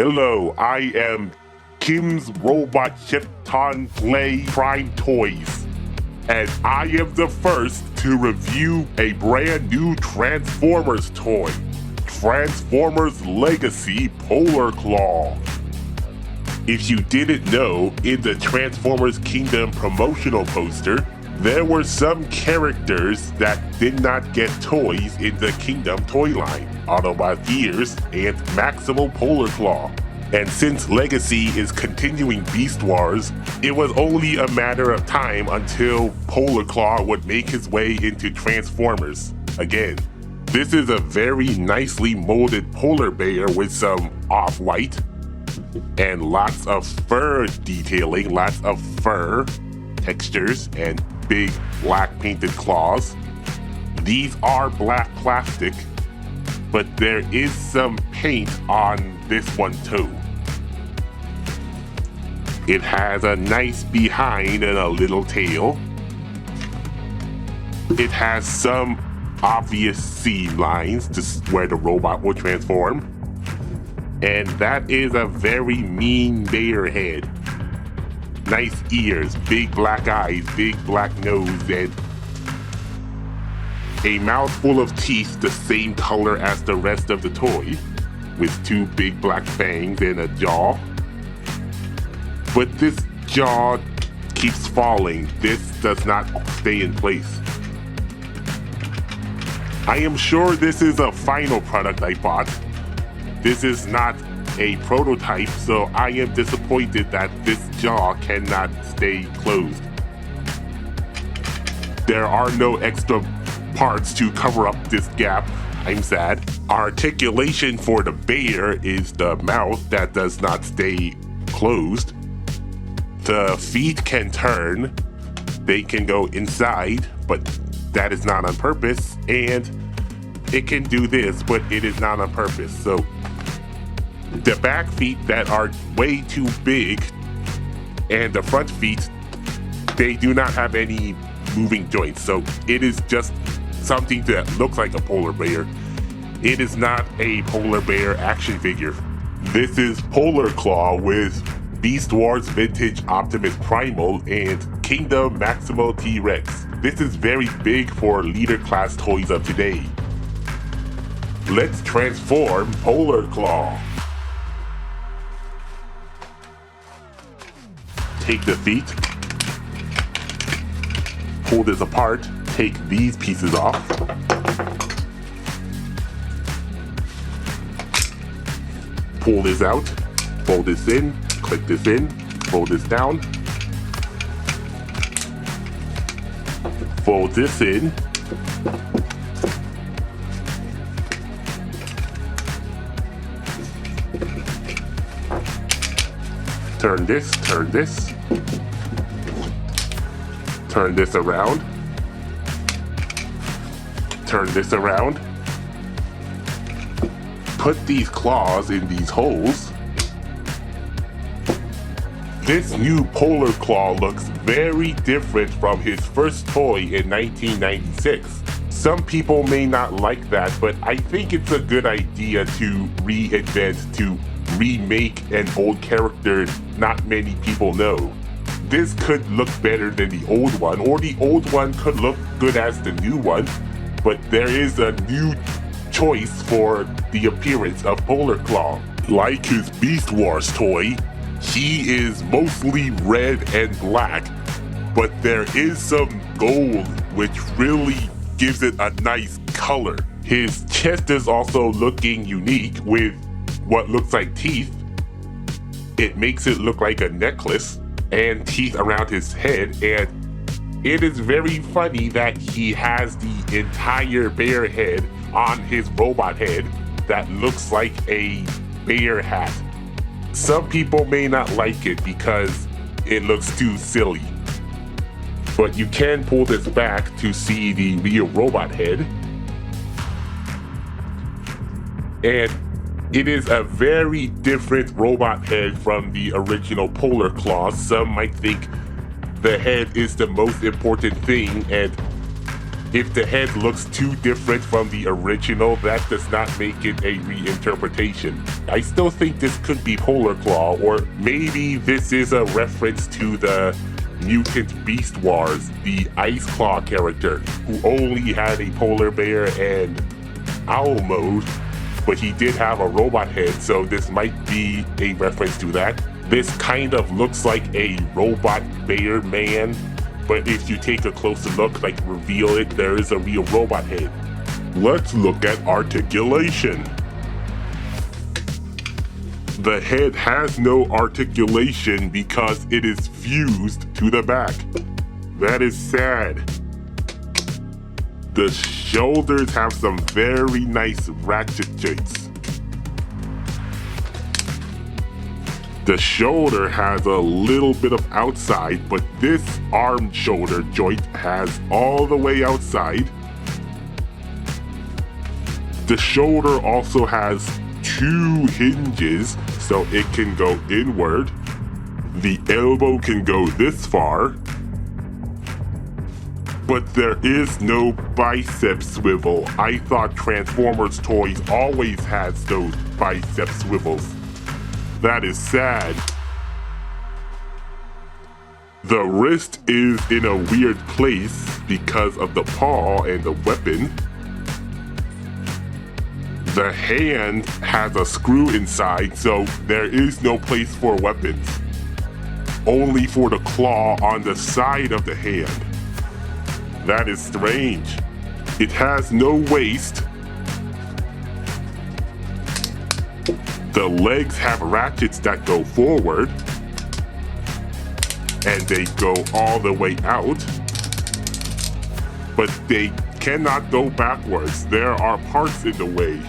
Hello, I am Kim's Robot Chep Play Prime Toys, and I am the first to review a brand new Transformers toy, Transformers Legacy Polar Claw. If you didn't know, in the Transformers Kingdom promotional poster, there were some characters that did not get toys in the Kingdom toy line, Airazor and Maximal Polar Claw. And since Legacy is continuing Beast Wars, it was only a matter of time until Polar Claw would make his way into Transformers again. This is a very nicely molded polar bear with some off-white and lots of fur detailing, lots of fur textures and big black painted claws. These are black plastic, but there is some paint on this one too. It has a nice behind and a little tail. It has some obvious seam lines to where the robot will transform. And that is a very mean bear head. Nice ears, big black eyes, big black nose, and a mouth full of teeth the same color as the rest of the toy, with two big black fangs and a jaw. But this jaw keeps falling. This does not stay in place. I am sure this is a final product I bought. This is not a prototype, so I am disappointed that this jaw cannot stay closed. There are no extra parts to cover up this gap. I'm sad. Articulation for the bear is the mouth that does not stay closed. The feet can turn. They can go inside, but that is not on purpose. And it can do this, but it is not on purpose. So the back feet that are way too big and the front feet, they do not have any moving joints. So it is just something that looks like a polar bear. It is not a polar bear action figure. This is Polar Claw with Beast Wars Vintage Optimus Primal and Kingdom Maximal T-Rex. This is very big for leader class toys of today. Let's transform Polar Claw. Take the feet, pull this apart, take these pieces off, pull this out, fold this in, click this in, fold this down, fold this in, turn this around, turn this around, put these claws in these holes. This new Polar Claw looks very different from his first toy in 1996. Some people may not like that, but I think it's a good idea to reinvent, to remake an old character not many people know. This could look better than the old one, or the old one could look good as the new one, but there is a new choice for the appearance of Polar Claw. Like his Beast Wars toy, he is mostly red and black, but there is some gold which really gives it a nice color. His chest is also looking unique with what looks like teeth. It makes it look like a necklace and teeth around his head, and it is very funny that he has the entire bear head on his robot head that looks like a bear hat. Some people may not like it because it looks too silly, but you can pull this back to see the real robot head. And it is a very different robot head from the original Polar Claw. Some might think the head is the most important thing, and If the head looks too different from the original, that does not make it a reinterpretation. I still think this could be Polar Claw, or maybe this is a reference to the Mutant Beast Wars, the Ice Claw character, who only had a polar bear and owl mode, but he did have a robot head, so this might be a reference to that. This kind of looks like a robot bear man, but if you take a closer look, like reveal it, there is a real robot head. Let's look at articulation. The head has no articulation because it is fused to the back. That is sad. The shoulders have some very nice ratchet joints. The shoulder has a little bit of outside, but this arm shoulder joint has all the way outside. The shoulder also has 2 hinges, so it can go inward. The elbow can go this far, but there is no bicep swivel. I thought Transformers toys always has those bicep swivels. That is sad. The wrist is in a weird place because of the paw and the weapon. The hand has a screw inside, so there is no place for weapons. Only for the claw on the side of the hand. That is strange. It has no waist. The legs have ratchets that go forward, and they go all the way out, but they cannot go backwards. There are parts in the way.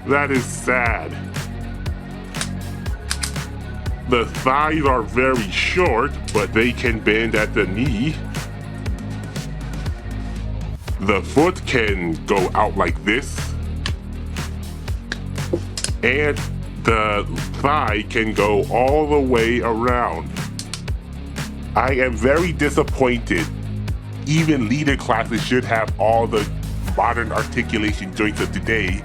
That is sad. The thighs are very short, but they can bend at the knee. The foot can go out like this, and the thigh can go all the way around. I am very disappointed. Even leader classes should have all the modern articulation joints of today,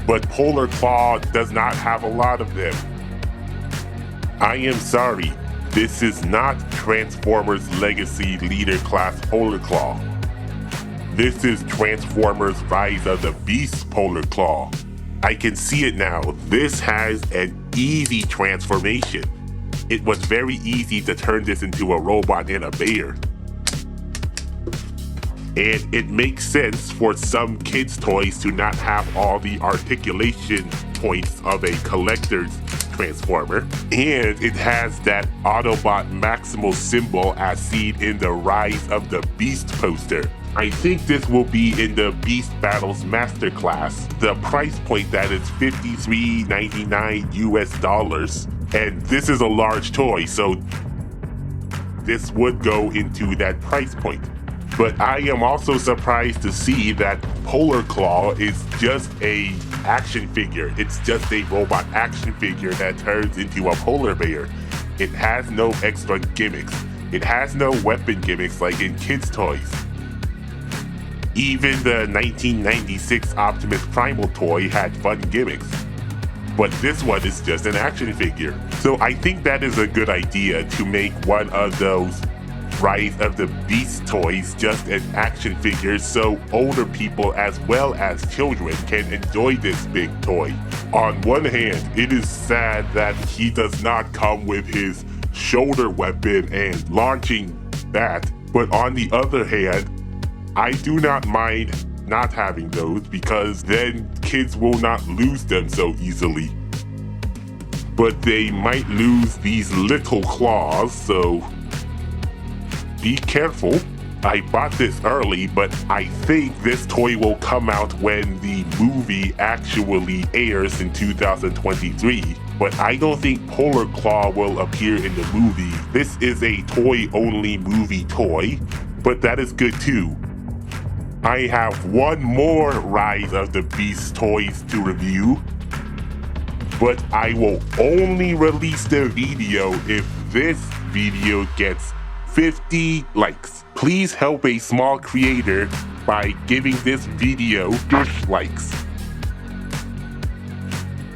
but Polar Claw does not have a lot of them. I am sorry, this is not Transformers Legacy Leader Class Polar Claw. This is Transformers Rise of the Beast Polar Claw. I can see it now. This has an easy transformation. It was very easy to turn this into a robot and a bear. And it makes sense for some kids' toys to not have all the articulation points of a collector's Transformer. And it has that Autobot Maximal symbol as seen in the Rise of the Beast poster. I think this will be in the Beast Battles Masterclass. The price point that is $53.99 US. And this is a large toy, so this would go into that price point. But I am also surprised to see that Polar Claw is just a action figure. It's just a robot action figure that turns into a polar bear. It has no extra gimmicks. It has no weapon gimmicks like in kids' toys. Even the 1996 Optimus Primal toy had fun gimmicks. But this one is just an action figure. So I think that is a good idea to make one of those Rise of the Beast toys just an action figure so older people as well as children can enjoy this big toy. On one hand, it is sad that he does not come with his shoulder weapon and launching bat, but on the other hand, I do not mind not having those because then kids will not lose them so easily. But they might lose these little claws, so be careful. I bought this early, but I think this toy will come out when the movie actually airs in 2023. But I don't think Polar Claw will appear in the movie. This is a toy-only movie toy, but that is good too. I have one more Rise of the Beast toys to review, but I will only release the video if this video gets 50 likes. Please help a small creator by giving this video dislikes.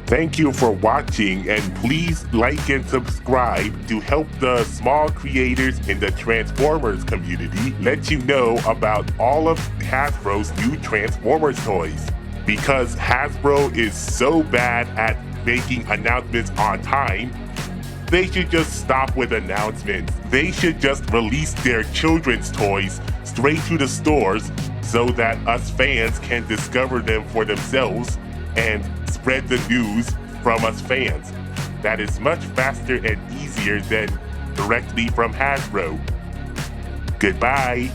Thank you for watching, and please like and subscribe to help the small creators in the Transformers community let you know about all of Hasbro's new Transformers toys. Because Hasbro is so bad at making announcements on time, they should just stop with announcements. They should just release their children's toys straight to the stores so that us fans can discover them for themselves and spread the news from us fans. That is much faster and easier than directly from Hasbro. Goodbye.